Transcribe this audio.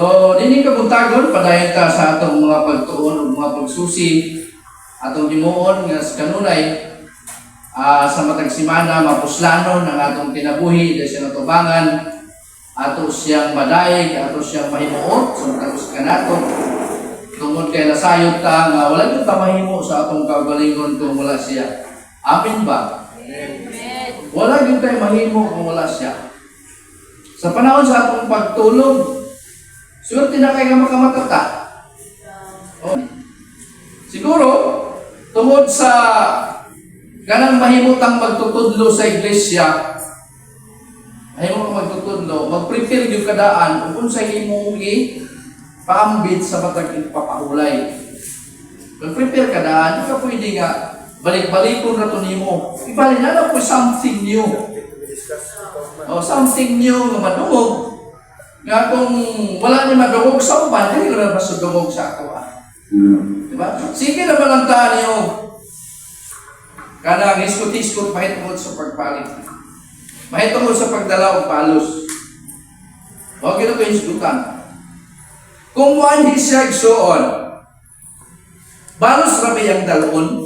So, dini kabuntagon padayon ta sa atong mga pagtuon ug mga pagsusi atong himuon nga sa kanunay sa matag simana mapuslanon ang atong kinabuhi dahil siya natubangan ato siyang madayeg, ato siyang mahimuot sa matag kanato tungod kay nasayod ta nga wala gyud ta mahimo sa atong kaugalingon kung wala siya. Amin ba? Amen. Wala gyud tay mahimo kung wala siya. Sa panahon sa atong pagtulog, swerte na kayo nga makamatata. Oh. Siguro, tungod sa ganang mahimutang magtutudlo sa iglesia, mahimutang magtutudlo, mag-prepare yung kadaan kung sa himong paambit sa matag papahulay. Mag-prepare kadaan, hindi ka pwede nga balik-balikon na ito nimo. Ibalik na po something new. Something new nga madungog. Nga kung wala niya madungog sa uban, hindi na masudungog sa ako. Diba? Sige na malantaan niyo. Kanang iskot-iskot mahitungod sa pagpalit. Mahitungod sa pagdala o palos. Huwag ito ko iskutan. Kung hindi siya igsuon, balos rabi ang dalon,